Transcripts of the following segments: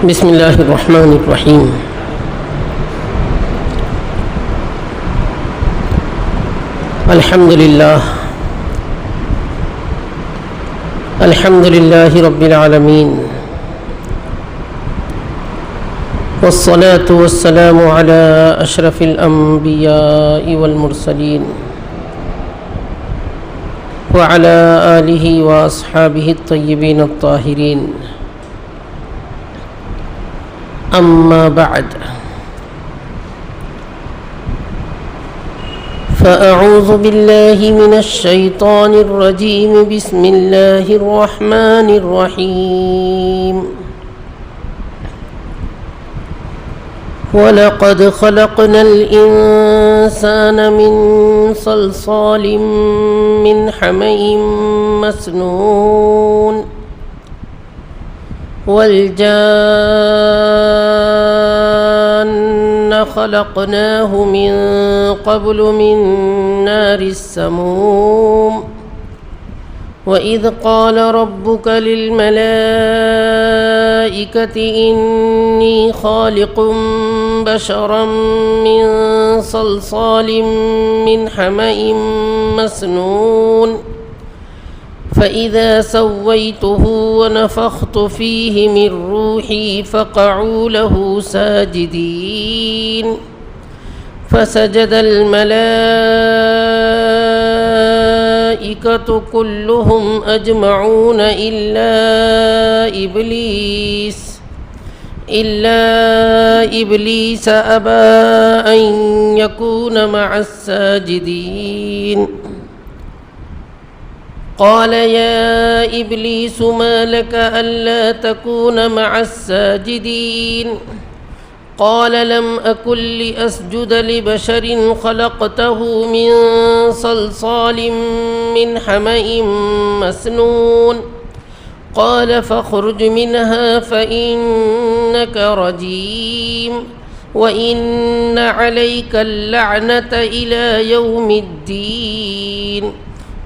بسم اللہ الرحمن الرحیم۔ الحمد للہ رب العالمین، والصلاة والسلام علی اشرف الانبیاء والمرسلین وعلی آلہ واصحابہ الطیبین الطاہرین، اما بعد، فأعوذ باللہ من الشیطان الرجیم، بسم اللہ الرحمن الرحیم۔ وَلَقَدْ خَلَقْنَا الْإِنسَانَ مِنْ صَلْصَالٍ مِّنْ حَمَإٍ مَّسْنُونٍ وَالْجَانَّ خَلَقْنَاهُ مِن قَبْلُ مِن نَّارِ السَّمُومِ وَإِذْ قَالَ رَبُّكَ لِلْمَلَائِكَةِ إِنِّي خَالِقٌ بَشَرًا مِّن صَلْصَالٍ مِّنْ حَمَإٍ مَّسْنُونٍ فَإِذَا سَوَّيْتُهُ وَنَفَخْتُ فِيهِ مِن رُّوحِي فَقَعُوا لَهُ سَاجِدِينَ فَسَجَدَ الْمَلَائِكَةُ كُلُّهُمْ أَجْمَعُونَ إِلَّا إِبْلِيسَ أَبَى أَن يَكُونَ مَعَ السَّاجِدِينَ قال يا إبليس ما لك ألا تكون مع الساجدين قال لم أكن لأسجد لبشر خلقته من صلصال من حمأ مسنون قال فاخرج منها فإنك رجيم وإن عليك اللعنة إلى يوم الدين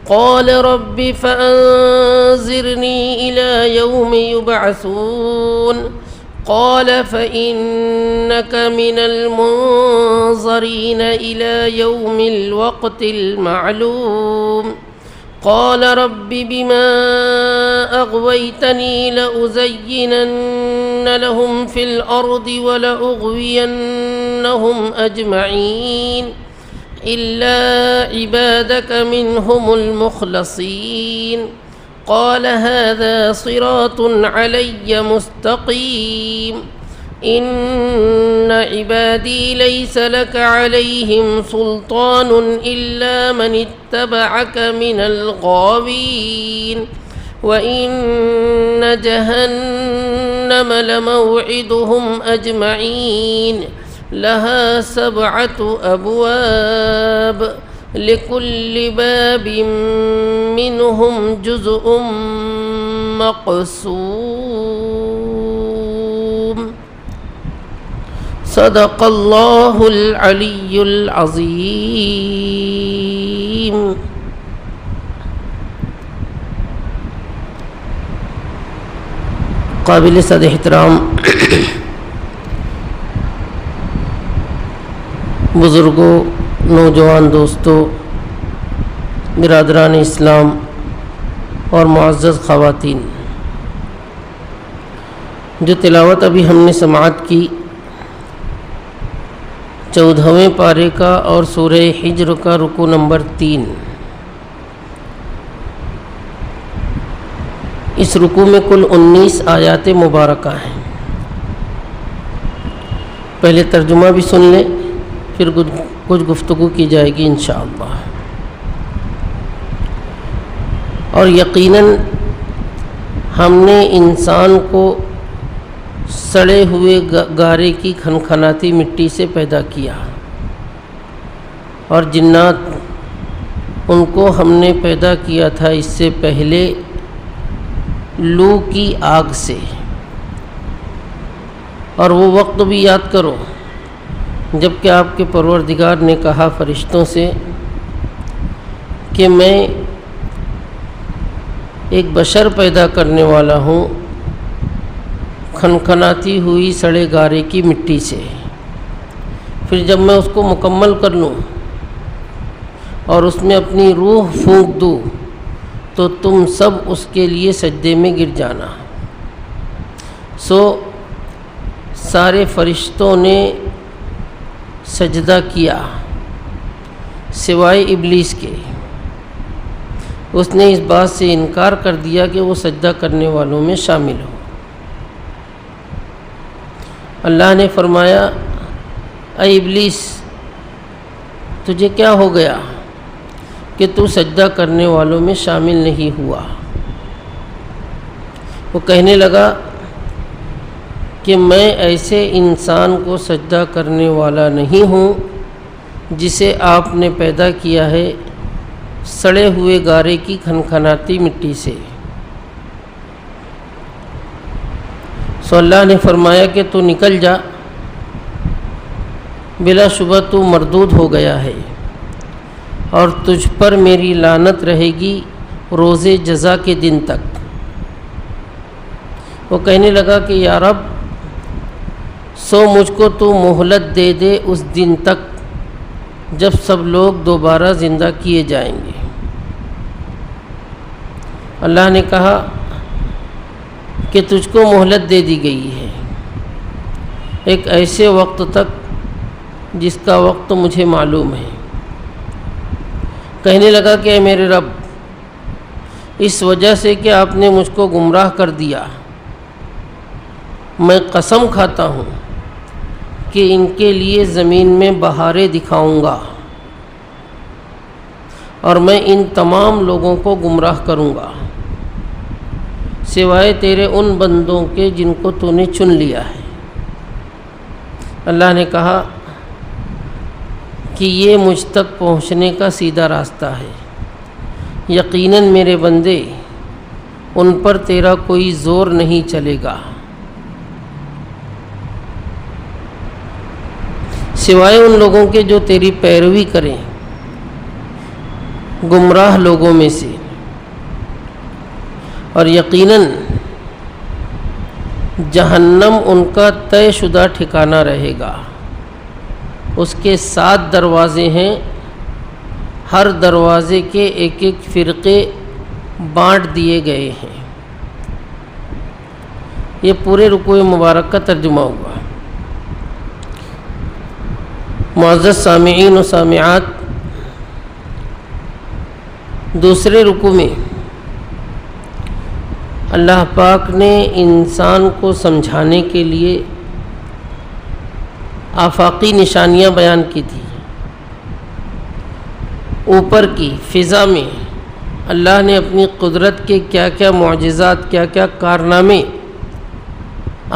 قال رب فأنظرني إلى يوم يبعثون قال فإنك من المنظرين إلى يوم الوقت المعلوم قال رب بما أغويتني لأزينن لهم في الأرض ولأغوينهم أجمعين إلا عبادك منهم المخلصين قال هذا صراط علي مستقيم إن عبادي ليس لك عليهم سلطان إلا من اتبعك من الغاوين وإن جهنم لموعدهم أجمعين لها 7 أبواب لكل باب منهم جزء مقسوم صدق الله العلي العظيم۔ قابل صد احترام بزرگوں، نوجوان دوستوں، برادران اسلام اور معزز خواتین، جو تلاوت ابھی ہم نے سماعت کی 14ویں پارے کا اور سورہ حجر کا رکوع نمبر 3، اس رکوع میں کل 19 آیات مبارکہ ہیں۔ پہلے ترجمہ بھی سن لیں، پھر کچھ گفتگو کی جائے گی انشاءاللہ۔ اور یقیناً ہم نے انسان کو سڑے ہوئے گارے کی کھنکھناتی مٹی سے پیدا کیا، اور جنات ان کو ہم نے پیدا کیا تھا اس سے پہلے لو کی آگ سے۔ اور وہ وقت بھی یاد کرو جب کہ آپ کے پروردگار نے کہا فرشتوں سے کہ میں ایک بشر پیدا کرنے والا ہوں کھنکھناتی ہوئی سڑے گارے کی مٹی سے، پھر جب میں اس کو مکمل کر لوں اور اس میں اپنی روح پھونک دوں تو تم سب اس کے لیے سجدے میں گر جانا۔ سو سارے فرشتوں نے سجدہ کیا سوائے ابلیس کے۔ اس نے اس بات سے انکار کر دیا کہ وہ سجدہ کرنے والوں میں شامل ہو۔ اللہ نے فرمایا، اے ابلیس، تجھے کیا ہو گیا کہ تو سجدہ کرنے والوں میں شامل نہیں ہوا؟ وہ کہنے لگا کہ میں ایسے انسان کو سجدہ کرنے والا نہیں ہوں جسے آپ نے پیدا کیا ہے سڑے ہوئے گارے کی کھنکھناتی مٹی سے۔ سو اللہ نے فرمایا کہ تو نکل جا، بلا شبہ تو مردود ہو گیا ہے اور تجھ پر میری لعنت رہے گی روز جزا کے دن تک۔ وہ کہنے لگا کہ یا رب، سو مجھ کو تو مہلت دے دے اس دن تک جب سب لوگ دوبارہ زندہ کیے جائیں گے۔ اللہ نے کہا کہ تجھ کو مہلت دے دی گئی ہے ایک ایسے وقت تک جس کا وقت مجھے معلوم ہے۔ کہنے لگا کہ اے میرے رب، اس وجہ سے کہ آپ نے مجھ کو گمراہ کر دیا، میں قسم کھاتا ہوں کہ ان کے لیے زمین میں بہاریں دکھاؤں گا اور میں ان تمام لوگوں کو گمراہ کروں گا سوائے تیرے ان بندوں کے جن کو تو نے چن لیا ہے۔ اللہ نے کہا کہ یہ مجھ تک پہنچنے کا سیدھا راستہ ہے، یقیناً میرے بندے، ان پر تیرا کوئی زور نہیں چلے گا سوائے ان لوگوں کے جو تیری پیروی کریں، گمراہ لوگوں میں سے، اور یقیناً جہنم ان کا طے شدہ ٹھکانہ رہے گا۔ اس کے 7 دروازے ہیں، ہر دروازے کے ایک ایک فرقے بانٹ دیے گئے ہیں۔ یہ پورے رکوع مبارک کا ترجمہ ہوا۔ معزز سامعین و سامعات، دوسرے رکوع میں اللہ پاک نے انسان کو سمجھانے کے لیے آفاقی نشانیاں بیان کی تھی۔ اوپر کی فضا میں اللہ نے اپنی قدرت کے کیا کیا معجزات، کیا کیا کارنامے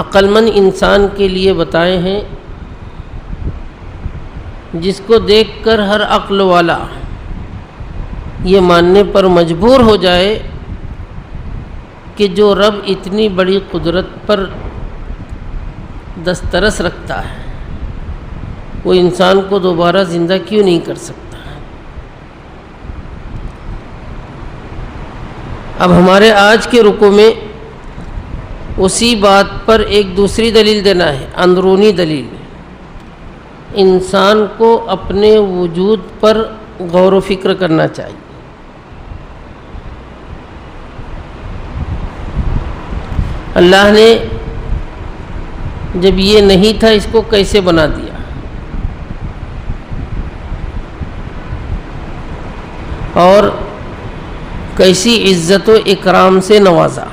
عقل مند انسان کے لیے بتائے ہیں، جس کو دیکھ کر ہر عقل والا یہ ماننے پر مجبور ہو جائے کہ جو رب اتنی بڑی قدرت پر دسترس رکھتا ہے وہ انسان کو دوبارہ زندہ کیوں نہیں کر سکتا۔ اب ہمارے آج کے رکوع میں اسی بات پر ایک دوسری دلیل دینا ہے، اندرونی دلیل۔ انسان کو اپنے وجود پر غور و فکر کرنا چاہیے۔ اللہ نے جب یہ نہیں تھا اس کو کیسے بنا دیا، اور کیسی عزت و اکرام سے نوازا۔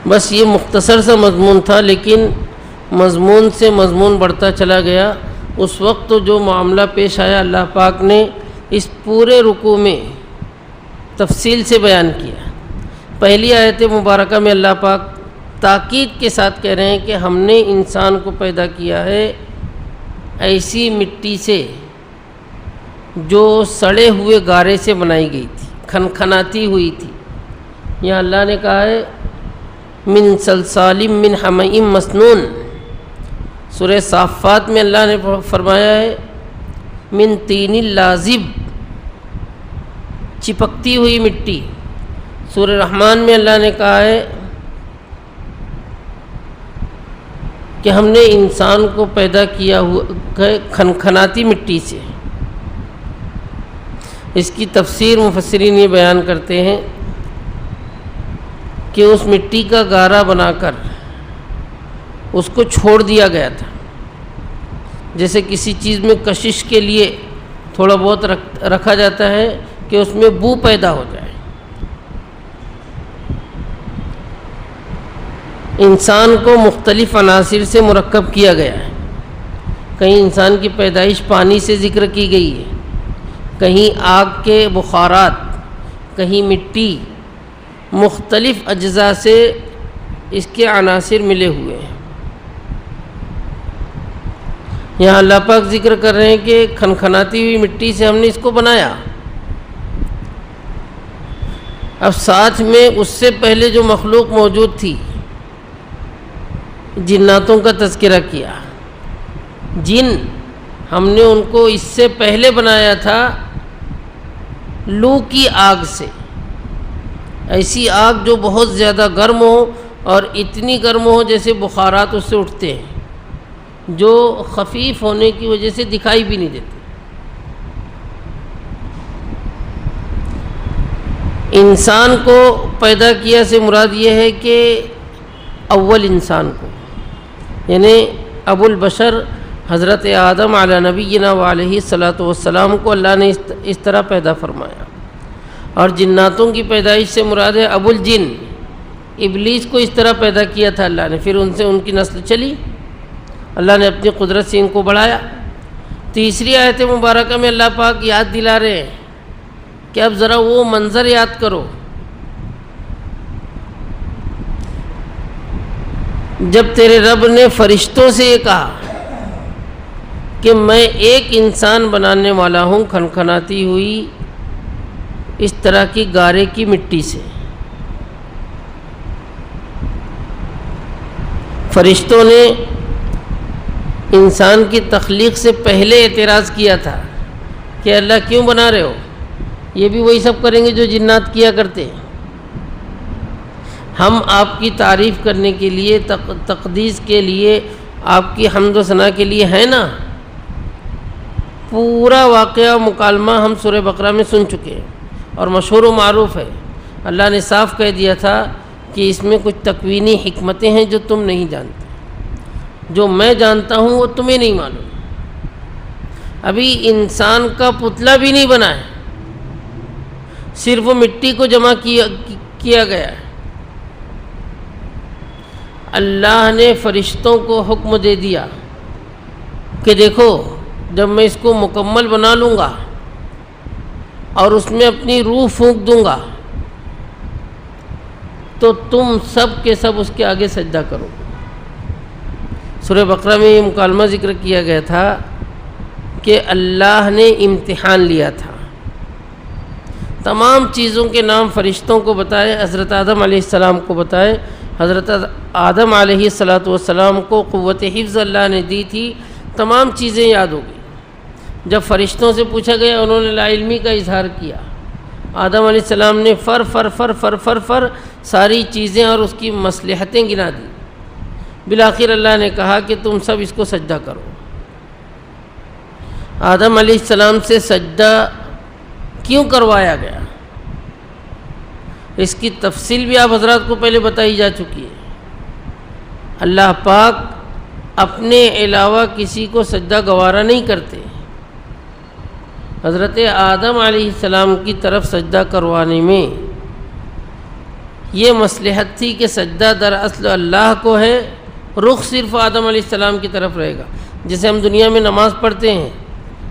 بس یہ مختصر سا مضمون تھا، لیکن مضمون سے مضمون بڑھتا چلا گیا۔ اس وقت جو معاملہ پیش آیا اللہ پاک نے اس پورے رکوع میں تفصیل سے بیان کیا۔ پہلی آیت مبارکہ میں اللہ پاک تاکید کے ساتھ کہہ رہے ہیں کہ ہم نے انسان کو پیدا کیا ہے ایسی مٹی سے جو سڑے ہوئے گارے سے بنائی گئی تھی، کھنکھناتی ہوئی تھی۔ یہاں اللہ نے کہا ہے من صلصال من حمإ مسنون۔ سورہ صافات میں اللہ نے فرمایا ہے من طین لازب، چپکتی ہوئی مٹی۔ سورہ رحمان میں اللہ نے کہا ہے کہ ہم نے انسان کو پیدا کیا ہوا کھنکھناتی مٹی سے۔ اس کی تفسیر مفسرین یہ بیان کرتے ہیں کہ اس مٹی کا گارا بنا کر اس کو چھوڑ دیا گیا تھا، جیسے کسی چیز میں کشش کے لیے تھوڑا بہت رکھا جاتا ہے کہ اس میں بو پیدا ہو جائے۔ انسان کو مختلف عناصر سے مرکب کیا گیا ہے۔ کہیں انسان کی پیدائش پانی سے ذکر کی گئی ہے، کہیں آگ کے بخارات، کہیں مٹی، مختلف اجزاء سے اس کے عناصر ملے ہوئے ہیں۔ یہاں اللہ پاک ذکر کر رہے ہیں کہ کھنکھناتی ہوئی مٹی سے ہم نے اس کو بنایا۔ اب ساتھ میں اس سے پہلے جو مخلوق موجود تھی، جناتوں کا تذکرہ کیا۔ جن ہم نے ان کو اس سے پہلے بنایا تھا لو کی آگ سے، ایسی آگ جو بہت زیادہ گرم ہو اور اتنی گرم ہو جیسے بخارات اس سے اٹھتے ہیں، جو خفیف ہونے کی وجہ سے دکھائی بھی نہیں دیتے۔ انسان کو پیدا کیا سے مراد یہ ہے کہ اول انسان کو، یعنی ابو البشر حضرت آدم علی نبینا وعلیہ الصلاۃ والسلام کو اللہ نے اس طرح پیدا فرمایا۔ اور جناتوں کی پیدائش سے مراد ہے ابو الجن، ابلیس کو اس طرح پیدا کیا تھا اللہ نے، پھر ان سے ان کی نسل چلی، اللہ نے اپنی قدرت سے ان کو بڑھایا۔ تیسری آیت مبارکہ میں اللہ پاک یاد دلا رہے ہیں کہ اب ذرا وہ منظر یاد کرو جب تیرے رب نے فرشتوں سے یہ کہا کہ میں ایک انسان بنانے والا ہوں کھنکھناتی ہوئی اس طرح کی گارے کی مٹی سے۔ فرشتوں نے انسان کی تخلیق سے پہلے اعتراض کیا تھا کہ اللہ کیوں بنا رہے ہو، یہ بھی وہی سب کریں گے جو جنات کیا کرتے ہیں۔ ہم آپ کی تعریف کرنے کے لیے، تقدیس کے لیے، آپ کی حمد و ثنا کے لیے ہے نا۔ پورا واقعہ مکالمہ ہم سورہ بقرہ میں سن چکے ہیں اور مشہور و معروف ہے۔ اللہ نے صاف کہہ دیا تھا کہ اس میں کچھ تکوینی حکمتیں ہیں جو تم نہیں جانتے، جو میں جانتا ہوں وہ تمہیں نہیں معلوم۔ ابھی انسان کا پتلا بھی نہیں بنا ہے، صرف وہ مٹی کو جمع کیا گیا ہے۔ اللہ نے فرشتوں کو حکم دے دیا کہ دیکھو جب میں اس کو مکمل بنا لوں گا اور اس میں اپنی روح پھونک دوں گا تو تم سب کے سب اس کے آگے سجدہ کرو۔ سورہ بقرہ میں یہ مکالمہ ذکر کیا گیا تھا کہ اللہ نے امتحان لیا تھا، تمام چیزوں کے نام فرشتوں کو بتائے، حضرت آدم علیہ السلام کو بتائے۔ حضرت آدم علیہ الصلاۃ والسلام کو قوت حفظ اللہ نے دی تھی، تمام چیزیں یاد ہو گئی۔ جب فرشتوں سے پوچھا گیا انہوں نے لا علمی کا اظہار کیا۔ آدم علیہ السلام نے فر فر فر فر فر فر ساری چیزیں اور اس کی مصلحتیں گنا دی۔ بالآخر اللہ نے کہا کہ تم سب اس کو سجدہ کرو۔ آدم علیہ السلام سے سجدہ کیوں کروایا گیا، اس کی تفصیل بھی آپ حضرات کو پہلے بتائی جا چکی ہے۔ اللہ پاک اپنے علاوہ کسی کو سجدہ گوارا نہیں کرتے۔ حضرت آدم علیہ السلام کی طرف سجدہ کروانے میں یہ مصلحت تھی کہ سجدہ دراصل اللہ کو ہے، رخ صرف آدم علیہ السلام کی طرف رہے گا۔ جیسے ہم دنیا میں نماز پڑھتے ہیں،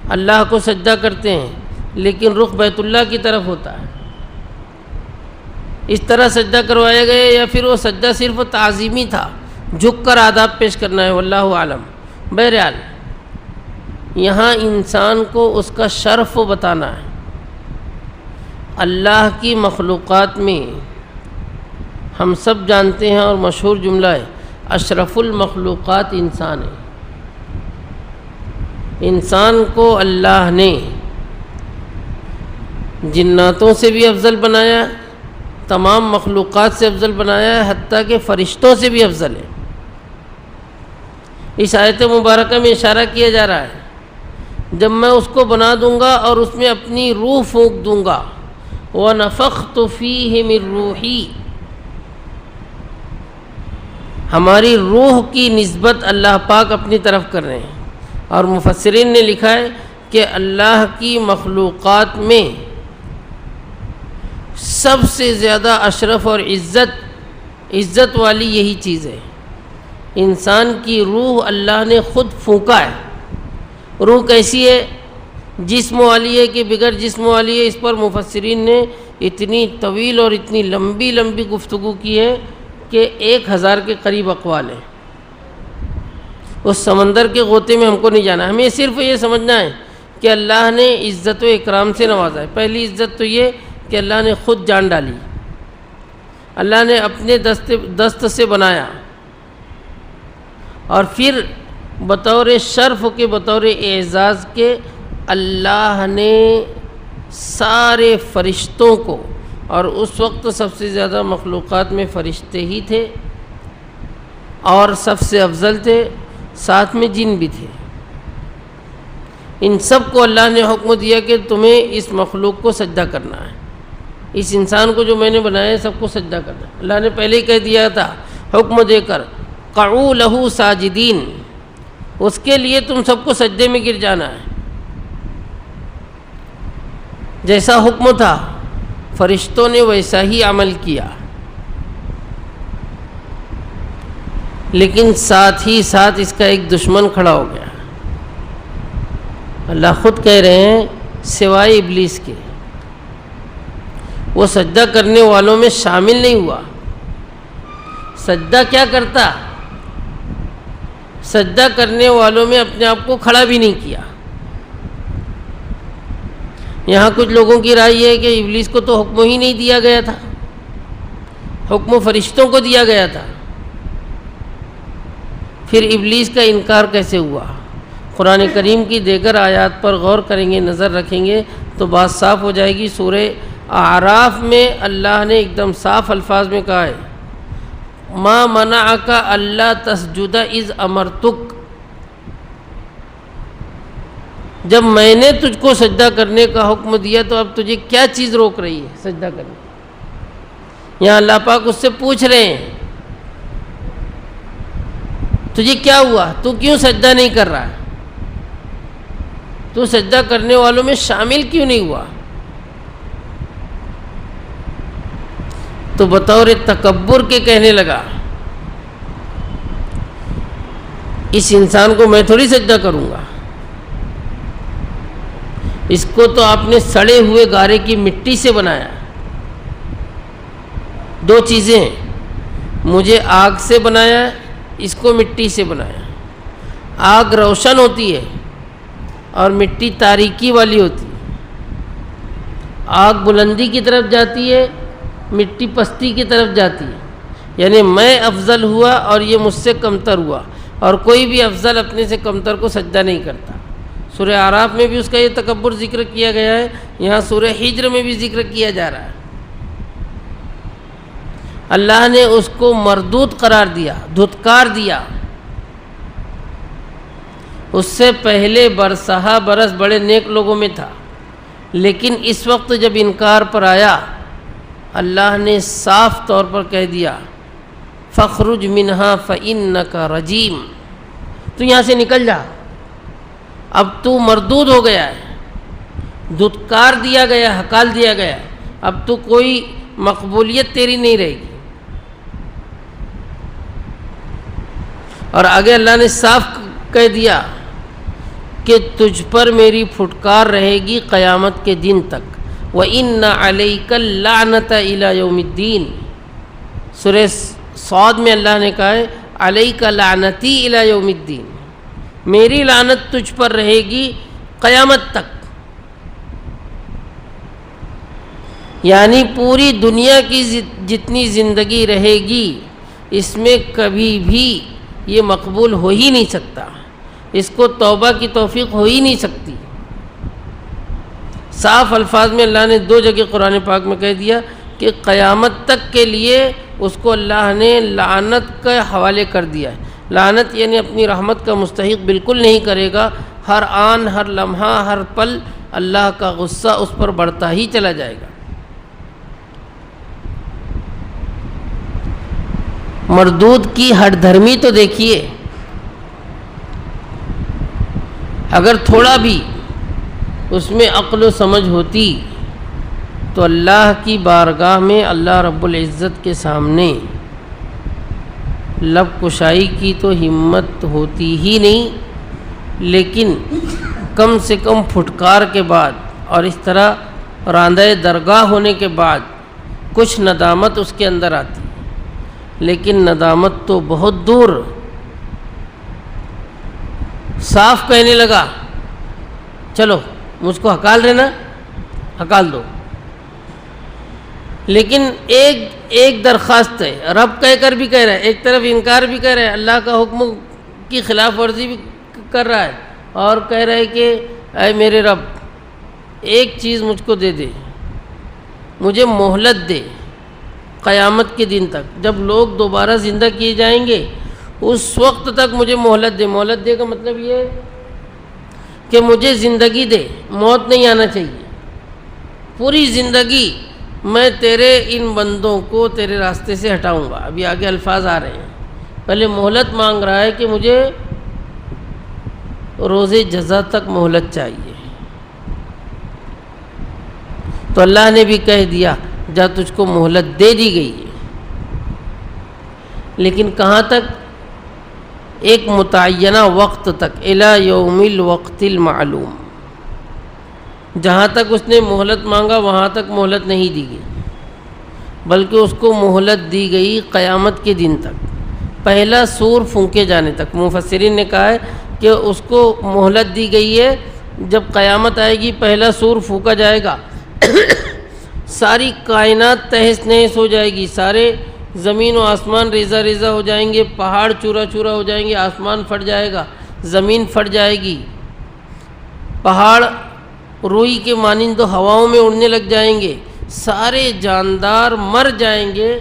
اللہ کو سجدہ کرتے ہیں، لیکن رخ بیت اللہ کی طرف ہوتا ہے۔ اس طرح سجدہ کروایا گیا یا پھر وہ سجدہ صرف تعظیمی تھا، جھک کر آداب پیش کرنا ہے، واللہ عالم۔ بہرحال یہاں انسان کو اس کا شرف بتانا ہے۔ اللہ کی مخلوقات میں ہم سب جانتے ہیں اور مشہور جملہ ہے، اشرف المخلوقات انسان ہے۔ انسان کو اللہ نے جناتوں سے بھی افضل بنایا، تمام مخلوقات سے افضل بنایا ہے، حتیٰ کہ فرشتوں سے بھی افضل ہے۔ اس آیت مبارکہ میں اشارہ کیا جا رہا ہے جب میں اس کو بنا دوں گا اور اس میں اپنی روح پھونک دوں گا، وَنَفَخْتُ فِيهِ مِن رُوحِي، ہماری روح کی نسبت اللہ پاک اپنی طرف کر رہے ہیں۔ اور مفسرین نے لکھا ہے کہ اللہ کی مخلوقات میں سب سے زیادہ اشرف اور عزت والی یہی چیز ہے۔ انسان کی روح اللہ نے خود پھونکا ہے۔ روح کیسی ہے؟ جسم والی ہے کہ بغیر جسم والی ہے؟ اس پر مفسرین نے اتنی طویل اور اتنی لمبی گفتگو کی ہے کہ 1000 کے قریب اقوال ہیں۔ اس سمندر کے غوطے میں ہم کو نہیں جانا، ہمیں صرف یہ سمجھنا ہے کہ اللہ نے عزت و اکرام سے نوازا ہے۔ پہلی عزت تو یہ کہ اللہ نے خود جان ڈالی، اللہ نے اپنے دست سے بنایا، اور پھر بطور شرف کے، بطور اعزاز کے، اللہ نے سارے فرشتوں کو، اور اس وقت سب سے زیادہ مخلوقات میں فرشتے ہی تھے اور سب سے افضل تھے، ساتھ میں جن بھی تھے، ان سب کو اللہ نے حکم دیا کہ تمہیں اس مخلوق کو سجدہ کرنا ہے، اس انسان کو جو میں نے بنایا ہے سب کو سجدہ کرنا ہے۔ اللہ نے پہلے ہی کہہ دیا تھا حکم دے کر، قعوا لہ ساجدین، اس کے لیے تم سب کو سجدے میں گر جانا ہے۔ جیسا حکم تھا فرشتوں نے ویسا ہی عمل کیا، لیکن ساتھ ہی ساتھ اس کا ایک دشمن کھڑا ہو گیا۔ اللہ خود کہہ رہے ہیں سوائے ابلیس کے، وہ سجدہ کرنے والوں میں شامل نہیں ہوا۔ سجدہ کیا کرتا؟ سجدہ کرنے والوں میں اپنے آپ کو کھڑا بھی نہیں کیا۔ یہاں کچھ لوگوں کی رائے یہ ہے کہ ابلیس کو تو حکم ہی نہیں دیا گیا تھا، حکم فرشتوں کو دیا گیا تھا، پھر ابلیس کا انکار کیسے ہوا؟ قرآن کریم کی دیگر آیات پر غور کریں گے، نظر رکھیں گے تو بات صاف ہو جائے گی۔ سورہ اعراف میں اللہ نے ایک دم صاف الفاظ میں کہا ہے ما منعک الا تسجد اذ امرتک، جب میں نے تجھ کو سجدہ کرنے کا حکم دیا تو اب تجھے کیا چیز روک رہی ہے سجدہ کرنے؟ یہاں اللہ پاک اس سے پوچھ رہے ہیں تجھے کیا ہوا، تو کیوں سجدہ نہیں کر رہا ہے، تو سجدہ کرنے والوں میں شامل کیوں نہیں ہوا؟ تو بطور تکبر کے کہنے لگا اس انسان کو میں تھوڑی سجدہ کروں گا، اس کو تو آپ نے سڑے ہوئے گارے کی مٹی سے بنایا۔ دو چیزیں ہیں، مجھے آگ سے بنایا، اس کو مٹی سے بنایا۔ آگ روشن ہوتی ہے اور مٹی تاریکی والی ہوتی ہے، آگ بلندی کی طرف جاتی ہے، مٹی پستی کی طرف جاتی ہے، یعنی میں افضل ہوا اور یہ مجھ سے کمتر ہوا، اور کوئی بھی افضل اپنے سے کمتر کو سجدہ نہیں کرتا۔ سورہ اعراف میں بھی اس کا یہ تکبر ذکر کیا گیا ہے، یہاں سورہ ہجر میں بھی ذکر کیا جا رہا ہے۔ اللہ نے اس کو مردود قرار دیا، دھتکار دیا۔ اس سے پہلے برسہ برس بڑے نیک لوگوں میں تھا، لیکن اس وقت جب انکار پر آیا اللہ نے صاف طور پر کہہ دیا فَخْرُجْ مِنْهَا فَإِنَّكَ رَجِيمٌ، تو یہاں سے نکل جا، اب تو مردود ہو گیا ہے، دھتکار دیا گیا، ہکال دیا گیا، اب تو کوئی مقبولیت تیری نہیں رہے گی۔ اور آگے اللہ نے صاف کہہ دیا کہ تجھ پر میری پھٹکار رہے گی قیامت کے دن تک، وَإِنَّ عَلَيْكَ اللَّعْنَةَ إِلَى يَوْمِ الدِّينِ، سورہ صاد میں اللہ نے کہا ہے عَلَيْكَ لَعْنَتِي إِلَى يَوْمِ الدِّينِ، میری لعنت تجھ پر رہے گی قیامت تک، یعنی پوری دنیا کی جتنی زندگی رہے گی اس میں کبھی بھی یہ مقبول ہو ہی نہیں سکتا، اس کو توبہ کی توفیق ہو ہی نہیں سکتی۔ صاف الفاظ میں اللہ نے دو جگہ قرآن پاک میں کہہ دیا کہ قیامت تک کے لیے اس کو اللہ نے لعنت کے حوالے کر دیا ہے۔ لعنت یعنی اپنی رحمت کا مستحق بالکل نہیں کرے گا، ہر آن ہر لمحہ ہر پل اللہ کا غصہ اس پر بڑھتا ہی چلا جائے گا۔ مردود کی ہٹ دھرمی تو دیکھیے، اگر تھوڑا بھی اس میں عقل و سمجھ ہوتی تو اللہ کی بارگاہ میں اللہ رب العزت کے سامنے لب کشائی کی تو ہمت ہوتی ہی نہیں، لیکن کم سے کم پھٹکار کے بعد اور اس طرح راندہ درگاہ ہونے کے بعد کچھ ندامت اس کے اندر آتی، لیکن ندامت تو بہت دور، صاف کہنے لگا چلو مجھ کو ہکال رہے نا، ہکال دو۔ لیکن ایک درخواست ہے، رب کہہ کر بھی کہہ رہا ہے، ایک طرف انکار بھی کر رہا ہے، اللہ کا حکم کی خلاف ورزی بھی کر رہا ہے، اور کہہ رہا ہے کہ اے میرے رب ایک چیز مجھ کو دے دے، مجھے مہلت دے قیامت کے دن تک، جب لوگ دوبارہ زندہ کیے جائیں گے اس وقت تک مجھے مہلت دے۔ مہلت دے کا مطلب یہ ہے کہ مجھے زندگی دے، موت نہیں آنا چاہیے، پوری زندگی میں تیرے ان بندوں کو تیرے راستے سے ہٹاؤں گا۔ ابھی آگے الفاظ آ رہے ہیں، پہلے مہلت مانگ رہا ہے کہ مجھے روز جزا تک مہلت چاہیے، تو اللہ نے بھی کہہ دیا جا تجھ کو مہلت دے دی گئی ہے، لیکن کہاں تک؟ ایک متعینہ وقت تک، الی یوم الوقت المعلوم۔ جہاں تک اس نے مہلت مانگا وہاں تک مہلت نہیں دی گئی، بلکہ اس کو مہلت دی گئی قیامت کے دن تک، پہلا سور پھونکے جانے تک۔ مفسرین نے کہا ہے کہ اس کو مہلت دی گئی ہے، جب قیامت آئے گی پہلا سور پھونکا جائے گا ساری کائنات تہس نہس ہو جائے گی، سارے زمین و آسمان ریزہ ریزہ ہو جائیں گے، پہاڑ چورا چورا ہو جائیں گے، آسمان پھٹ جائے گا، زمین پھٹ جائے گی، پہاڑ روئی کے مانند ہواؤں میں اڑنے لگ جائیں گے، سارے جاندار مر جائیں گے،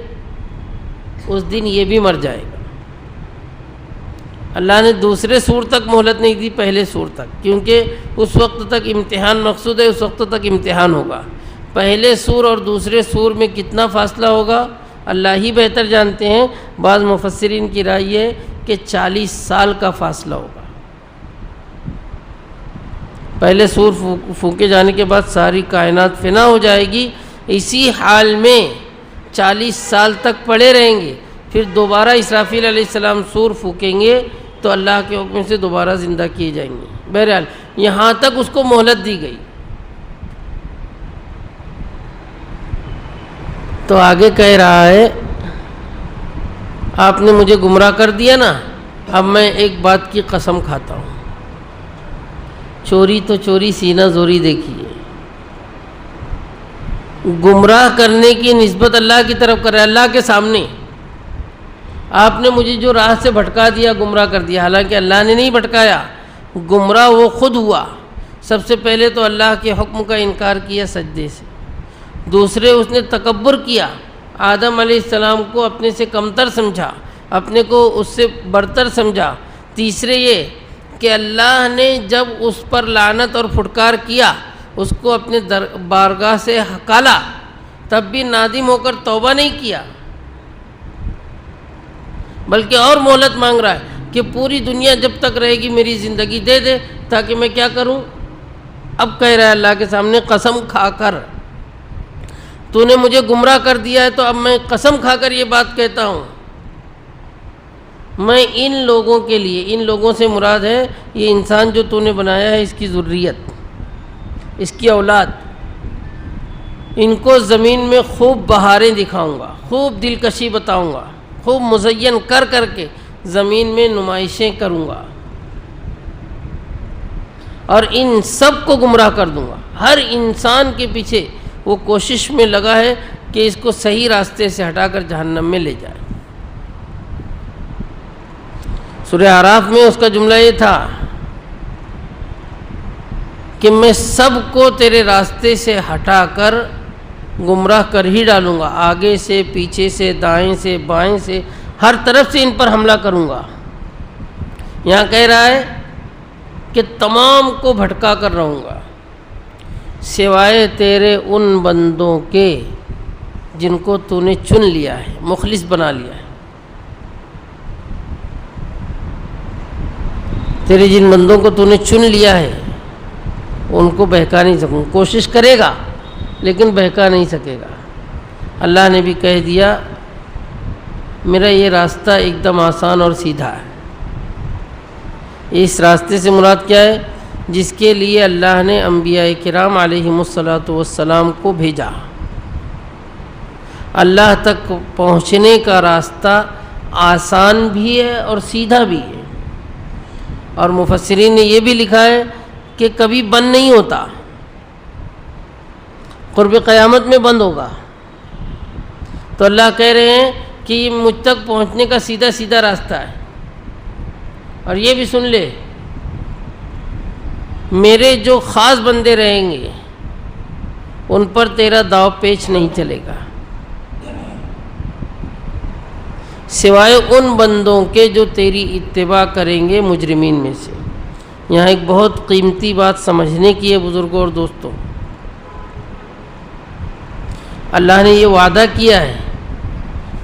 اس دن یہ بھی مر جائے گا۔ اللہ نے دوسرے سور تک مہلت نہیں دی، پہلے سور تک، کیونکہ اس وقت تک امتحان مقصود ہے، اس وقت تک امتحان ہوگا۔ پہلے سور اور دوسرے سور میں کتنا فاصلہ ہوگا اللہ ہی بہتر جانتے ہیں، بعض مفسرین کی رائے یہ ہے کہ 40 سال کا فاصلہ ہوگا۔ پہلے سور پھونکے جانے کے بعد ساری کائنات فنا ہو جائے گی، اسی حال میں 40 سال تک پڑے رہیں گے، پھر دوبارہ اسرافیل علیہ السلام سور پھونکیں گے تو اللہ کے حکم سے دوبارہ زندہ کیے جائیں گے۔ بہرحال یہاں تک اس کو مہلت دی گئی، تو آگے کہہ رہا ہے آپ نے مجھے گمراہ کر دیا نا، اب میں ایک بات کی قسم کھاتا ہوں، چوری تو چوری سینہ زوری دیکھیے، گمراہ کرنے کی نسبت اللہ کی طرف کر رہا ہے، اللہ کے سامنے۔ آپ نے مجھے جو راہ سے بھٹکا دیا، گمراہ کر دیا، حالانکہ اللہ نے نہیں بھٹکایا، گمراہ وہ خود ہوا۔ سب سے پہلے تو اللہ کے حکم کا انکار کیا سجدے سے، دوسرے اس نے تکبر کیا، آدم علیہ السلام کو اپنے سے کمتر سمجھا، اپنے کو اس سے برتر سمجھا، تیسرے یہ کہ اللہ نے جب اس پر لعنت اور پھٹکار کیا، اس کو اپنے بارگاہ سے ہکالا، تب بھی نادم ہو کر توبہ نہیں کیا، بلکہ اور مہلت مانگ رہا ہے کہ پوری دنیا جب تک رہے گی میری زندگی دے دے، تاکہ میں کیا کروں؟ اب کہہ رہا ہے اللہ کے سامنے قسم کھا کر، تو نے مجھے گمراہ کر دیا ہے، تو اب میں قسم کھا کر یہ بات کہتا ہوں، میں ان لوگوں کے لیے، ان لوگوں سے مراد ہے یہ انسان جو تو نے بنایا ہے، اس کی ذریت، اس کی اولاد، ان کو زمین میں خوب بہاریں دکھاؤں گا، خوب دلکشی بتاؤں گا، خوب مزین کر کر کے زمین میں نمائشیں کروں گا، اور ان سب کو گمراہ کر دوں گا۔ ہر انسان کے پیچھے وہ کوشش میں لگا ہے کہ اس کو صحیح راستے سے ہٹا کر جہنم میں لے جائے۔ سورہ اعراف میں اس کا جملہ یہ تھا کہ میں سب کو تیرے راستے سے ہٹا کر گمراہ کر ہی ڈالوں گا، آگے سے، پیچھے سے، دائیں سے، بائیں سے، ہر طرف سے ان پر حملہ کروں گا۔ یہاں کہہ رہا ہے کہ تمام کو بھٹکا کر رہوں گا سوائے تیرے ان بندوں کے جن کو تو نے چن لیا ہے، مخلص بنا لیا ہے۔ تیرے جن بندوں کو تو نے چن لیا ہے ان کو بہکا نہیں سکوں، کوشش کرے گا لیکن بہکا نہیں سکے گا۔ اللہ نے بھی کہہ دیا میرا یہ راستہ ایک دم آسان اور سیدھا ہے۔ اس راستے سے مراد کیا ہے؟ جس کے لیے اللہ نے انبیاء کرام علیہم الصلاۃ والسلام کو بھیجا۔ اللہ تک پہنچنے کا راستہ آسان بھی ہے اور سیدھا بھی ہے، اور مفسرین نے یہ بھی لکھا ہے کہ کبھی بند نہیں ہوتا، قرب قیامت میں بند ہوگا۔ تو اللہ کہہ رہے ہیں کہ یہ مجھ تک پہنچنے کا سیدھا سیدھا راستہ ہے۔ اور یہ بھی سن لے، میرے جو خاص بندے رہیں گے ان پر تیرا داؤ پیچ نہیں چلے گا، سوائے ان بندوں کے جو تیری اتباع کریں گے مجرمین میں سے۔ یہاں ایک بہت قیمتی بات سمجھنے کی ہے بزرگوں اور دوستوں، اللہ نے یہ وعدہ کیا ہے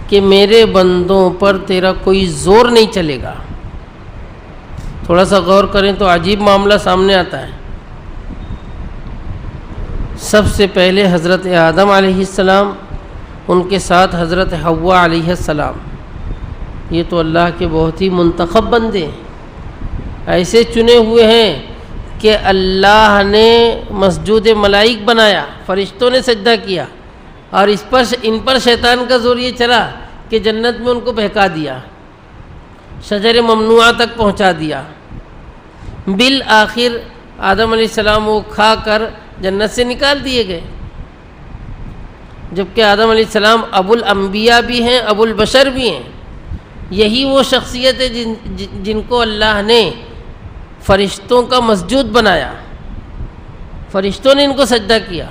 کہ میرے بندوں پر تیرا کوئی زور نہیں چلے گا۔ تھوڑا سا غور کریں تو عجیب معاملہ سامنے آتا ہے۔ سب سے پہلے حضرت آدم علیہ السلام، ان کے ساتھ حضرت حوا علیہ السلام، یہ تو اللہ کے بہت ہی منتخب بندے ہیں، ایسے چنے ہوئے ہیں کہ اللہ نے مسجود ملائک بنایا، فرشتوں نے سجدہ کیا، اور ان پر شیطان کا زور یہ چلا کہ جنت میں ان کو بہکا دیا، شجر ممنوعہ تک پہنچا دیا۔ بالآخر آدم علیہ السلام وہ کھا کر جنت سے نکال دیے گئے، جبکہ آدم علیہ السلام ابو الانبیاء بھی ہیں، ابو البشر بھی ہیں۔ یہی وہ شخصیت ہے جن کو اللہ نے فرشتوں کا مسجود بنایا، فرشتوں نے ان کو سجدہ کیا۔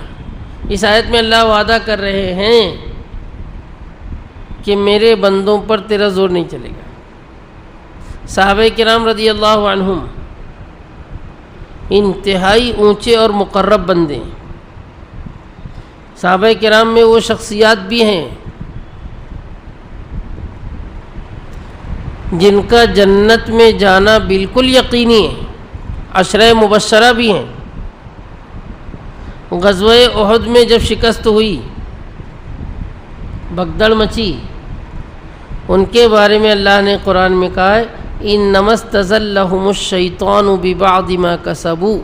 اس آیت میں اللہ وعدہ کر رہے ہیں کہ میرے بندوں پر تیرا زور نہیں چلے گا۔ صحابہ کرام رضی اللہ عنہم انتہائی اونچے اور مقرب بندے ہیں۔ صحابہ کرام میں وہ شخصیات بھی ہیں جن کا جنت میں جانا بالکل یقینی ہے، عشرہ مبشرہ بھی ہیں۔ غزوہ احد میں جب شکست ہوئی، بھگدڑ مچی، ان کے بارے میں اللہ نے قرآن میں کہا ہے انما استزلهم الشیطان ببعض ما کسبوا،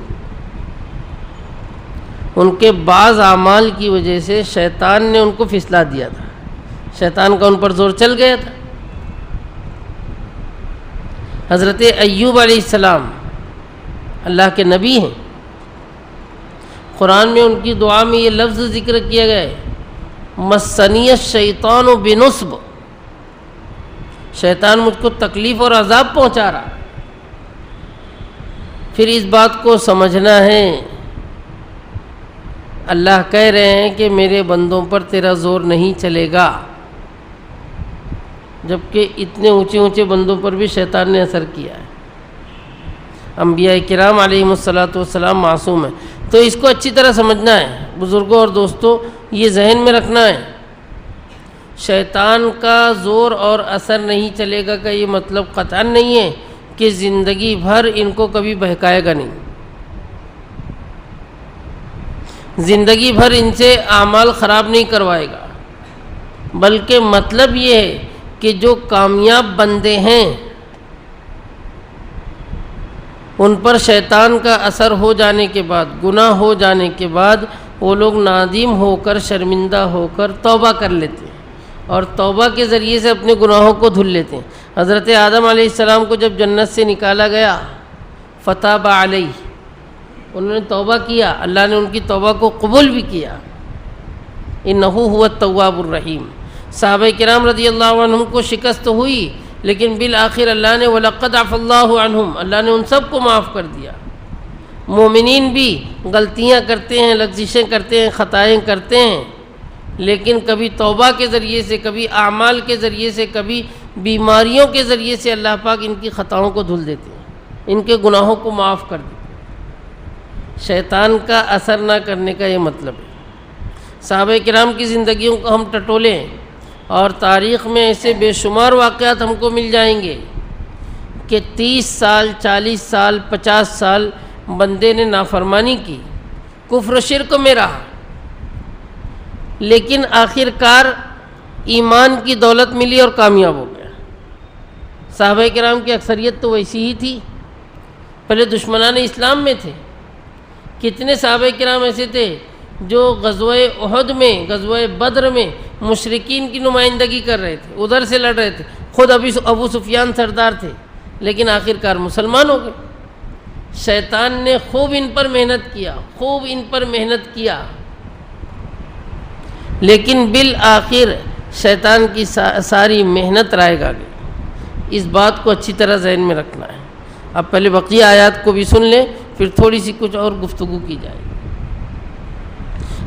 ان کے بعض اعمال کی وجہ سے شیطان نے ان کو پھسلا دیا تھا، شیطان کا ان پر زور چل گیا تھا۔ حضرت ایوب علیہ السلام اللہ کے نبی ہیں، قرآن میں ان کی دعا میں یہ لفظ ذکر کیا گیا ہے مسنی الشیطان بنصب، شیطان مجھ کو تکلیف اور عذاب پہنچا رہا۔ پھر اس بات کو سمجھنا ہے، اللہ کہہ رہے ہیں کہ میرے بندوں پر تیرا زور نہیں چلے گا، جبکہ اتنے اونچے اونچے بندوں پر بھی شیطان نے اثر کیا ہے۔ انبیاء کرام علیہم الصلاۃ والسلام معصوم ہیں، تو اس کو اچھی طرح سمجھنا ہے بزرگوں اور دوستوں، یہ ذہن میں رکھنا ہے۔ شیطان کا زور اور اثر نہیں چلے گا کا یہ مطلب قطعاً نہیں ہے کہ زندگی بھر ان کو کبھی بہکائے گا نہیں، زندگی بھر ان سے اعمال خراب نہیں کروائے گا، بلکہ مطلب یہ ہے کہ جو کامیاب بندے ہیں ان پر شیطان کا اثر ہو جانے کے بعد، گناہ ہو جانے کے بعد، وہ لوگ نادم ہو کر، شرمندہ ہو کر توبہ کر لیتے ہیں، اور توبہ کے ذریعے سے اپنے گناہوں کو دھل لیتے ہیں۔ حضرت آدم علیہ السلام کو جب جنت سے نکالا گیا، فتاب علیہ، انہوں نے توبہ کیا، اللہ نے ان کی توبہ کو قبول بھی کیا، انہ هو التواب الرحیم۔ صحابہ کرام رضی اللہ عنہم کو شکست ہوئی، لیکن بالآخر اللہ نے وَلَقَدْ عَفَا اللَّهُ عَنْهُمْ، اللہ نے ان سب کو معاف کر دیا۔ مومنین بھی غلطیاں کرتے ہیں، لغزشیں کرتے ہیں، خطائیں کرتے ہیں، لیکن کبھی توبہ کے ذریعے سے، کبھی اعمال کے ذریعے سے، کبھی بیماریوں کے ذریعے سے اللہ پاک ان کی خطاؤں کو دھل دیتے ہیں۔ ان کے گناہوں کو معاف کر دیا۔ شیطان کا اثر نہ کرنے کا یہ مطلب ہے۔ صحابہ کرام کی زندگیوں کو ہم ٹٹولیں اور تاریخ میں ایسے بے شمار واقعات ہم کو مل جائیں گے کہ 30 سال 40 سال 50 سال بندے نے نافرمانی کی، کفر و شرک میں رہا، لیکن آخر کار ایمان کی دولت ملی اور کامیاب ہو گیا۔ صحابہ کرام کی اکثریت تو ویسی ہی تھی، پہلے دشمنان اسلام میں تھے۔ کتنے صحابہ کرام ایسے تھے جو غزوہ احد میں، غزوہ بدر میں مشرکین کی نمائندگی کر رہے تھے، ادھر سے لڑ رہے تھے، خود ابو سفیان سردار تھے، لیکن آخر کار مسلمان ہو گئے۔ شیطان نے خوب ان پر محنت کیا، لیکن بالآخر شیطان کی ساری محنت رائے گا گئی۔ اس بات کو اچھی طرح ذہن میں رکھنا ہے۔ اب پہلے بقیہ آیات کو بھی سن لیں، پھر تھوڑی سی کچھ اور گفتگو کی جائے۔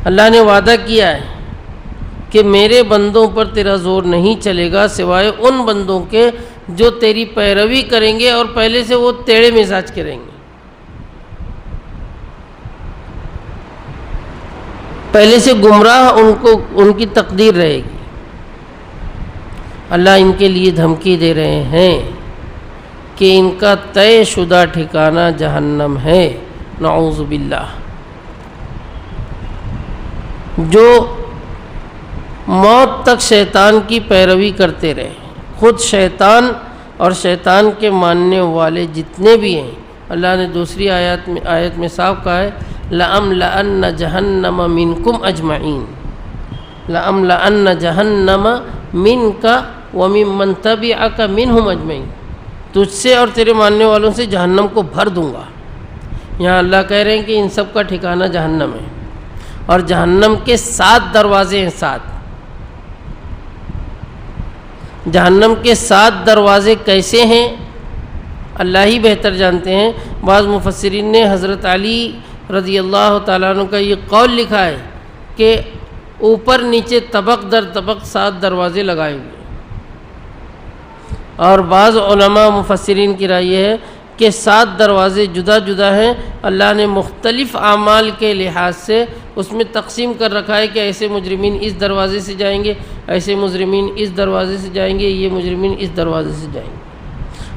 اللہ نے وعدہ کیا ہے کہ میرے بندوں پر تیرا زور نہیں چلے گا سوائے ان بندوں کے جو تیری پیروی کریں گے اور پہلے سے وہ ٹیڑھے مزاج کے رہیں گے، پہلے سے گمراہ ان کی تقدیر رہے گی۔ اللہ ان کے لیے دھمکی دے رہے ہیں کہ ان کا طے شدہ ٹھکانہ جہنم ہے، نعوذ باللہ۔ جو موت تک شیطان کی پیروی کرتے رہے، خود شیطان اور شیطان کے ماننے والے جتنے بھی ہیں، اللہ نے دوسری آیت میں صاف کہا ہے لَأَمْلَأَنَّ جَهَنَّمَ مِنْكُمْ أَجْمَعِينَ، لَأَمْلَأَنَّ جَهَنَّمَ مِنْكَ وَمِمَّنْ تَبِعَكَ مِنْهُمْ أَجْمَعِينَ، تجھ سے اور تیرے ماننے والوں سے جہنم کو بھر دوں گا۔ یہاں اللہ کہہ رہے ہیں کہ ان سب کا ٹھکانہ جہنم ہے، اور جہنم کے 7 دروازے ہیں۔ 7 جہنم کے 7 دروازے کیسے ہیں اللہ ہی بہتر جانتے ہیں۔ بعض مفسرین نے حضرت علی رضی اللہ تعالیٰ عنہ کا یہ قول لکھا ہے کہ اوپر نیچے طبق در طبق 7 دروازے لگائے ہوئے، اور بعض علماء مفسرین کی رائے یہ ہے کہ 7 دروازے جدا جدا ہیں، اللہ نے مختلف اعمال کے لحاظ سے اس میں تقسیم کر رکھا ہے کہ ایسے مجرمین اس دروازے سے جائیں گے، ایسے مجرمین اس دروازے سے جائیں گے، یہ مجرمین اس دروازے سے جائیں گے۔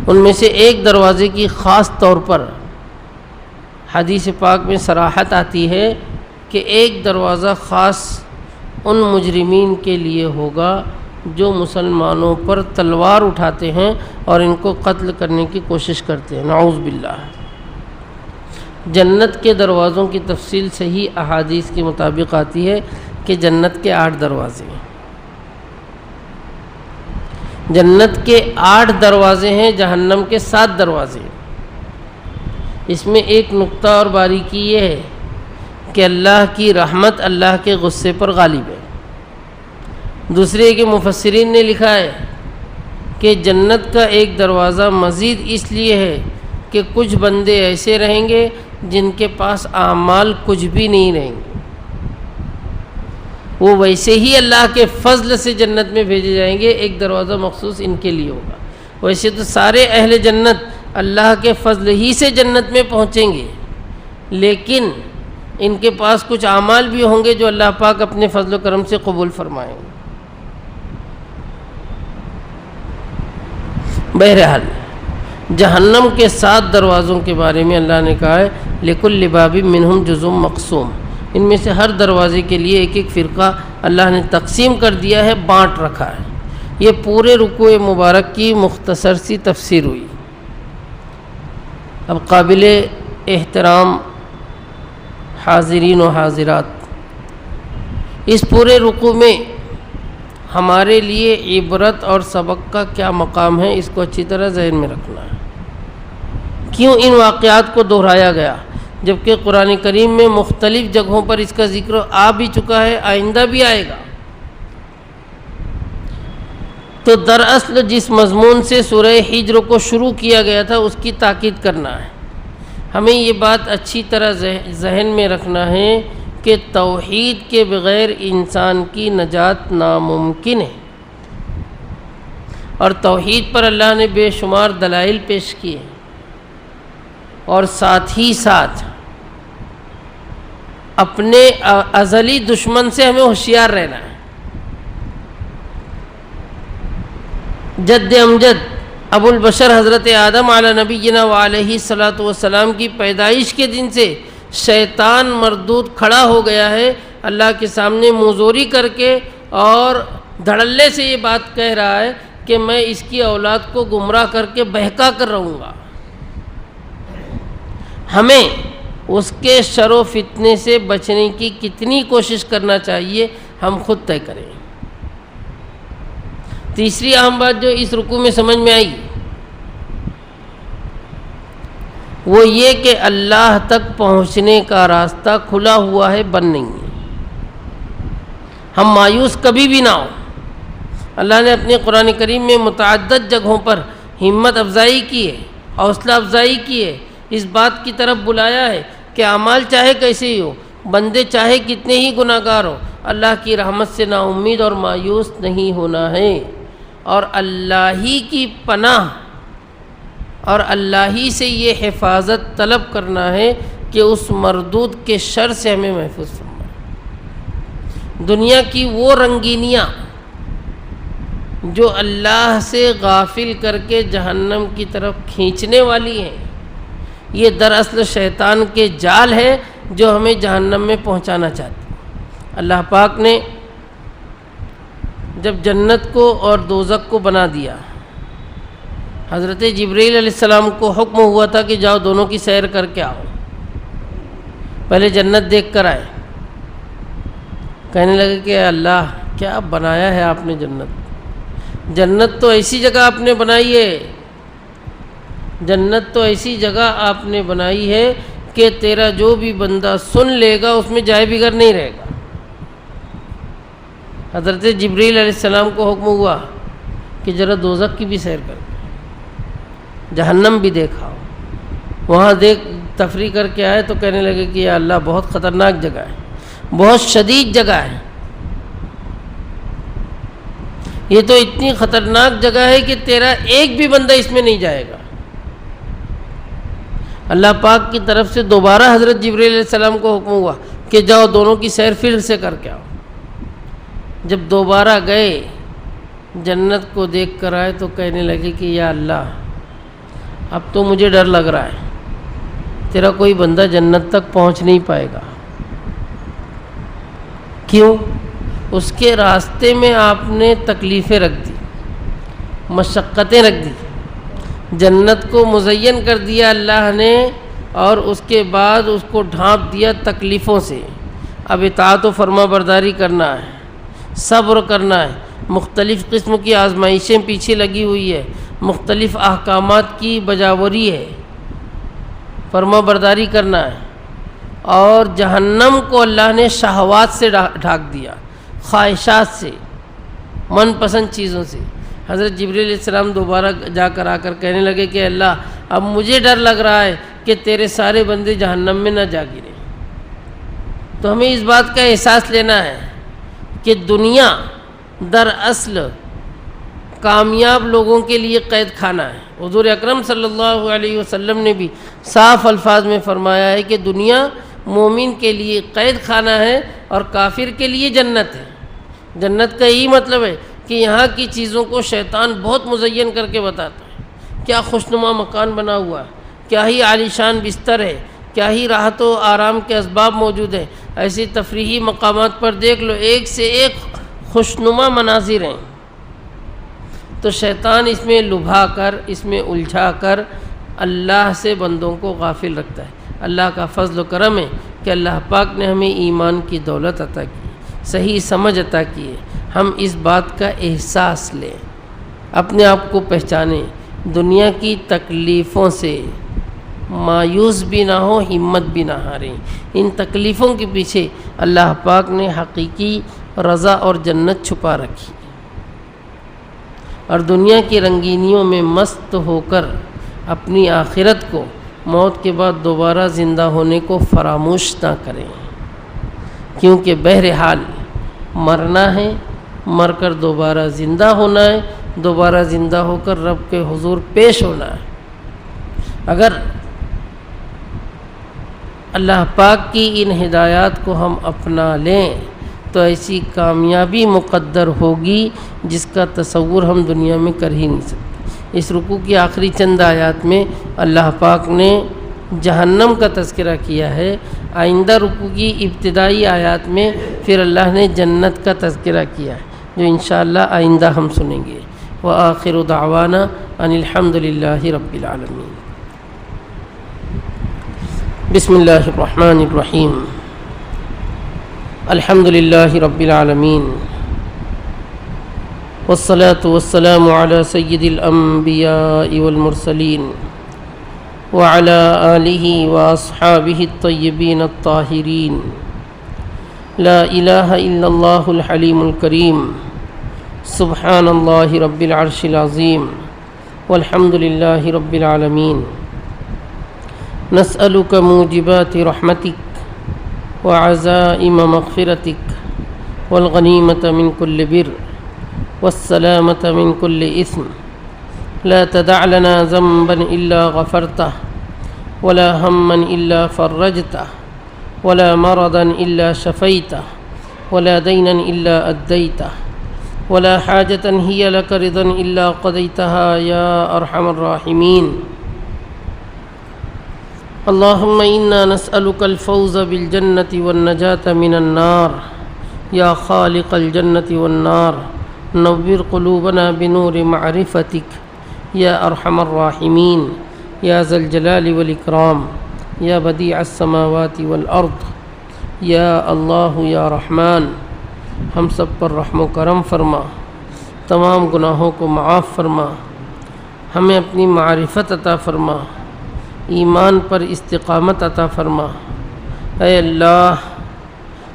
ان میں سے ایک دروازے کی خاص طور پر حدیث پاک میں صراحت آتی ہے کہ ایک دروازہ خاص ان مجرمین کے لیے ہوگا جو مسلمانوں پر تلوار اٹھاتے ہیں اور ان کو قتل کرنے کی کوشش کرتے ہیں، نعوذ باللہ۔ جنت کے دروازوں کی تفصیل صحیح احادیث کے مطابق آتی ہے کہ جنت کے 8 دروازے ہیں، جنت کے 8 دروازے ہیں، جہنم کے 7 دروازے ہیں۔ اس میں ایک نقطہ اور باریکی یہ ہے کہ اللہ کی رحمت اللہ کے غصے پر غالب ہے۔ دوسرے کہ مفسرین نے لکھا ہے کہ جنت کا ایک دروازہ مزید اس لیے ہے کہ کچھ بندے ایسے رہیں گے جن کے پاس اعمال کچھ بھی نہیں رہیں گے، وہ ویسے ہی اللہ کے فضل سے جنت میں بھیجے جائیں گے، ایک دروازہ مخصوص ان کے لیے ہوگا۔ ویسے تو سارے اہل جنت اللہ کے فضل ہی سے جنت میں پہنچیں گے، لیکن ان کے پاس کچھ اعمال بھی ہوں گے جو اللہ پاک اپنے فضل و کرم سے قبول فرمائیں گے۔ بہرحال جہنم کے 7 دروازوں کے بارے میں اللہ نے کہا ہے لِكُلِّ بَابٍ مِّنْهُمْ جُزْءٌ مَقْسُومٌ، ان میں سے ہر دروازے کے لیے ایک ایک فرقہ اللہ نے تقسیم کر دیا ہے، بانٹ رکھا ہے۔ یہ پورے رکوع مبارک کی مختصر سی تفسیر ہوئی۔ اب قابل احترام حاضرین و حاضرات، اس پورے رکوع میں ہمارے لیے عبرت اور سبق کا کیا مقام ہے، اس کو اچھی طرح ذہن میں رکھنا ہے۔ کیوں ان واقعات کو دہرایا گیا جبکہ قرآن کریم میں مختلف جگہوں پر اس کا ذکر آ بھی چکا ہے، آئندہ بھی آئے گا؟ تو دراصل جس مضمون سے سورہ ہجر کو شروع کیا گیا تھا اس کی تاکید کرنا ہے۔ ہمیں یہ بات اچھی طرح ذہن میں رکھنا ہے کہ توحید کے بغیر انسان کی نجات ناممکن ہے، اور توحید پر اللہ نے بے شمار دلائل پیش کیے۔ اور ساتھ ہی ساتھ اپنے ازلی دشمن سے ہمیں ہوشیار رہنا ہے۔ جد امجد ابو البشر حضرت آدم علی نبینا وعلیہ الصلاۃ والسلام کی پیدائش کے دن سے شیطان مردود کھڑا ہو گیا ہے اللہ کے سامنے منظوری کر کے، اور دھڑلے سے یہ بات کہہ رہا ہے کہ میں اس کی اولاد کو گمراہ کر کے بہکا کر رہوں گا۔ ہمیں اس کے شر و فتنے سے بچنے کی کتنی کوشش کرنا چاہیے ہم خود طے کریں۔ تیسری اہم بات جو اس رکوع میں سمجھ میں آئی وہ یہ کہ اللہ تک پہنچنے کا راستہ کھلا ہوا ہے، بند نہیں ہے۔ ہم مایوس کبھی بھی نہ ہوں۔ اللہ نے اپنے قرآن کریم میں متعدد جگہوں پر ہمت افزائی کی ہے، حوصلہ افزائی کی ہے، اس بات کی طرف بلایا ہے کہ اعمال چاہے کیسے ہی ہو، بندے چاہے کتنے ہی گناہ گار ہو، اللہ کی رحمت سے نا امید اور مایوس نہیں ہونا ہے، اور اللہ ہی کی پناہ اور اللہ ہی سے یہ حفاظت طلب کرنا ہے کہ اس مردود کے شر سے ہمیں محفوظ فرمائے۔ دنیا کی وہ رنگینیاں جو اللہ سے غافل کر کے جہنم کی طرف کھینچنے والی ہیں، یہ دراصل شیطان کے جال ہے جو ہمیں جہنم میں پہنچانا چاہتے ہیں۔ اللہ پاک نے جب جنت کو اور دوزخ کو بنا دیا، حضرت جبرائیل علیہ السلام کو حکم ہوا تھا کہ جاؤ دونوں کی سیر کر کے آؤ، پہلے جنت دیکھ کر آئے۔ کہنے لگے کہ اللہ کیا بنایا ہے آپ نے جنت تو ایسی جگہ آپ نے بنائی ہے، جنت تو ایسی جگہ آپ نے بنائی ہے کہ تیرا جو بھی بندہ سن لے گا اس میں جائے بغیر نہیں رہے گا۔ حضرت جبرائیل علیہ السلام کو حکم ہوا کہ ذرا دوزخ کی بھی سیر کر کے جہنم بھی دیکھاؤ، وہاں تفریح کر کے آئے تو کہنے لگے کہ یا اللہ بہت خطرناک جگہ ہے، بہت شدید جگہ ہے، یہ تو اتنی خطرناک جگہ ہے کہ تیرا ایک بھی بندہ اس میں نہیں جائے گا۔ اللہ پاک کی طرف سے دوبارہ حضرت جبرائیل علیہ السلام کو حکم ہوا کہ جاؤ دونوں کی سیر پھر سے کر کے آؤ۔ جب دوبارہ گئے جنت کو دیکھ کر آئے تو کہنے لگے کہ یا اللہ اب تو مجھے ڈر لگ رہا ہے، تیرا کوئی بندہ جنت تک پہنچ نہیں پائے گا۔ کیوں؟ اس کے راستے میں آپ نے تکلیفیں رکھ دی، مشقتیں رکھ دی، جنت کو مزین کر دیا اللہ نے، اور اس کے بعد اس کو ڈھانپ دیا تکلیفوں سے۔ اب اطاعت و فرما برداری کرنا ہے، صبر کرنا ہے، مختلف قسم کی آزمائشیں پیچھے لگی ہوئی ہے، مختلف احکامات کی بجاوری ہے، فرما برداری کرنا ہے۔ اور جہنم کو اللہ نے شہوات سے ڈھانک دیا، خواہشات سے، من پسند چیزوں سے۔ حضرت جبرائیل علیہ السلام دوبارہ جا کر آ کر کہنے لگے کہ اللہ اب مجھے ڈر لگ رہا ہے کہ تیرے سارے بندے جہنم میں نہ جا گریں۔ تو ہمیں اس بات کا احساس لینا ہے کہ دنیا دراصل کامیاب لوگوں کے لیے قید خانہ ہے۔ حضور اکرم صلی اللہ علیہ وسلم نے بھی صاف الفاظ میں فرمایا ہے کہ دنیا مومن کے لیے قید خانہ ہے اور کافر کے لیے جنت ہے۔ جنت کا یہی مطلب ہے کہ یہاں کی چیزوں کو شیطان بہت مزین کر کے بتاتا ہے، کیا خوشنما مکان بنا ہوا ہے، کیا ہی عالیشان بستر ہے، کیا ہی راحت و آرام کے اسباب موجود ہیں۔ ایسی تفریحی مقامات پر دیکھ لو ایک سے ایک خوشنما مناظر ہیں، تو شیطان اس میں لبھا کر، اس میں الجھا کر اللہ سے بندوں کو غافل رکھتا ہے۔ اللہ کا فضل و کرم ہے کہ اللہ پاک نے ہمیں ایمان کی دولت عطا کی، صحیح سمجھ عطا کی ہے۔ ہم اس بات کا احساس لیں، اپنے آپ کو پہچانیں، دنیا کی تکلیفوں سے مایوس بھی نہ ہو، ہمت بھی نہ ہاریں۔ ان تکلیفوں کے پیچھے اللہ پاک نے حقیقی رضا اور جنت چھپا رکھی، اور دنیا کی رنگینیوں میں مست ہو کر اپنی آخرت کو، موت کے بعد دوبارہ زندہ ہونے کو فراموش نہ کریں، کیونکہ بہرحال مرنا ہے، مر کر دوبارہ زندہ ہونا ہے، دوبارہ زندہ ہو کر رب کے حضور پیش ہونا ہے۔ اگر اللہ پاک کی ان ہدایات کو ہم اپنا لیں تو ایسی کامیابی مقدر ہوگی جس کا تصور ہم دنیا میں کر ہی نہیں سکتے۔ اس رکوع کی آخری چند آیات میں اللہ پاک نے جہنم کا تذکرہ کیا ہے، آئندہ رکوع کی ابتدائی آیات میں پھر اللہ نے جنت کا تذکرہ کیا ہے، جو انشاءاللہ آئندہ ہم سنیں گے۔ وآخر دعوانا ان الحمد للہ رب العالمین۔ بسم اللہ الرحمن الرحیم۔ الحمد للہ رب العالمین، والصلاة والسلام على سید الانبیاء والمرسلین وعلى آلہ واصحابہ الطیبین الطاہرین۔ لا الہ الا اللہ الحلیم الکریم، سبحان اللہ رب العرش العظیم، والحمد للہ رب العالمین۔ نسألک موجبات رحمتک وعزائم مغفرتک والغنیمة من كل بر والسلامة من كل إثم، لا تدع لنا ذنبا إلا غفرته ولا هما إلا فرجته ولا مرضا إلا شفيته ولا دينا إلا أديته ولا حاجة هي لك رضا إلا قضيتها يا أرحم الراحمين۔ اللهم إنا نسألك الفوز بالجنة والنجاة من النار، يا خالق الجنة والنار نور قلوبنا بنور معرفتك يا أرحم الراحمين، يا ذا الجلال والإكرام، يا بديع السماوات والأرض، يا اللہ یا رحمان۔ ہم سب پر رحم و کرم فرما، تمام گناہوں کو معاف فرما، ہمیں اپنی معرفت عطا فرما، ایمان پر استقامت عطا فرما۔ اے اللہ،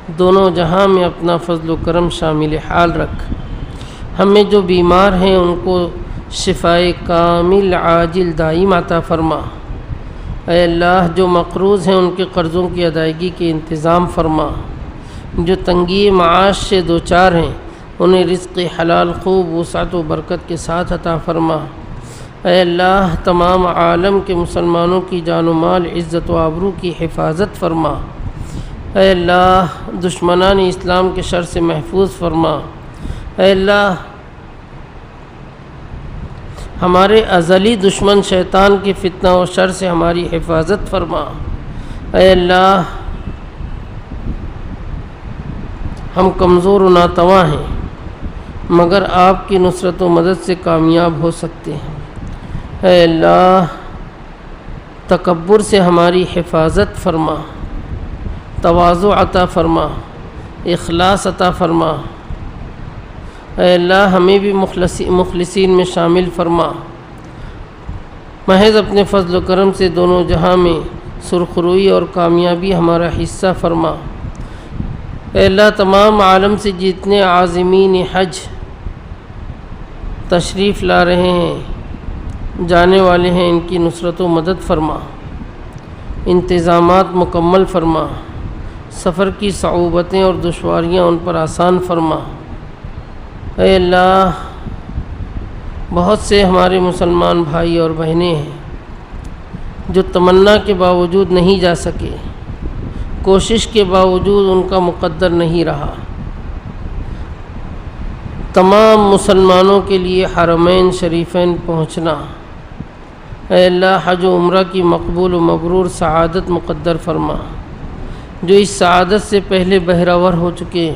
دونوں جہاں میں اپنا فضل و کرم شامل حال رکھ۔ ہمیں جو بیمار ہیں ان کو شفائے کامل عاجل دائم عطا فرما۔ اے اللہ، جو مقروض ہیں ان کے قرضوں کی ادائیگی کے انتظام فرما۔ جو تنگی معاش سے دوچار ہیں انہیں رزق حلال خوب وسعت و برکت کے ساتھ عطا فرما۔ اے اللہ، تمام عالم کے مسلمانوں کی جان و مال، عزت و آبرو کی حفاظت فرما۔ اے اللہ، دشمنان اسلام کے شر سے محفوظ فرما۔ اے اللہ، ہمارے ازلی دشمن شیطان کی فتنہ و شر سے ہماری حفاظت فرما۔ اے اللہ، ہم کمزور و ناتواں ہیں مگر آپ کی نصرت و مدد سے کامیاب ہو سکتے ہیں۔ اے اللہ، تکبر سے ہماری حفاظت فرما، تواضع عطا فرما، اخلاص عطا فرما۔ اے اللہ، ہمیں بھی مخلصین میں شامل فرما۔ محض اپنے فضل و کرم سے دونوں جہاں میں سرخروئی اور کامیابی ہمارا حصہ فرما۔ اے اللہ، تمام عالم سے جتنے عازمین حج تشریف لا رہے ہیں، جانے والے ہیں، ان کی نصرت و مدد فرما، انتظامات مکمل فرما، سفر کی صعوبتیں اور دشواریاں ان پر آسان فرما۔ اے اللہ، بہت سے ہمارے مسلمان بھائی اور بہنیں ہیں جو تمنا کے باوجود نہیں جا سکے، کوشش کے باوجود ان کا مقدر نہیں رہا۔ تمام مسلمانوں کے لیے حرمین شریفین پہنچنا، اے اللہ، حج و عمرہ کی مقبول و مبرور سعادت مقدر فرما۔ جو اس سعادت سے پہلے بہرور ہو چکے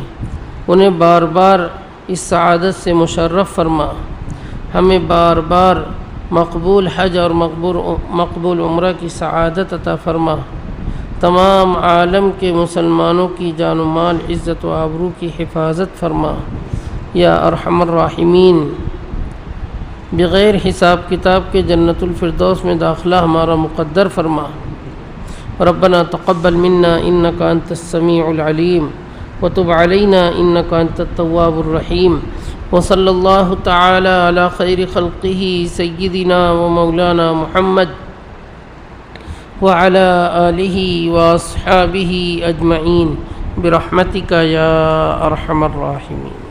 انہیں بار بار اس سعادت سے مشرف فرما۔ ہمیں بار بار مقبول حج اور مقبول عمرہ کی سعادت عطا فرما۔ تمام عالم کے مسلمانوں کی جان و مال، عزت و آبرو کی حفاظت فرما یا ارحم الراحمین۔ بغیر حساب کتاب کے جنت الفردوس میں داخلہ ہمارا مقدر فرما۔ ربنا تقبل منا انک انت السمیع العلیم وتب علینا انک انت التواب الرحیم، وصلی اللہ تعالی علی خیر خلقہ سیدنا و مولانا محمد وعلی آلہ واصحابہ اجمعین برحمتک یا ارحم الراحمین۔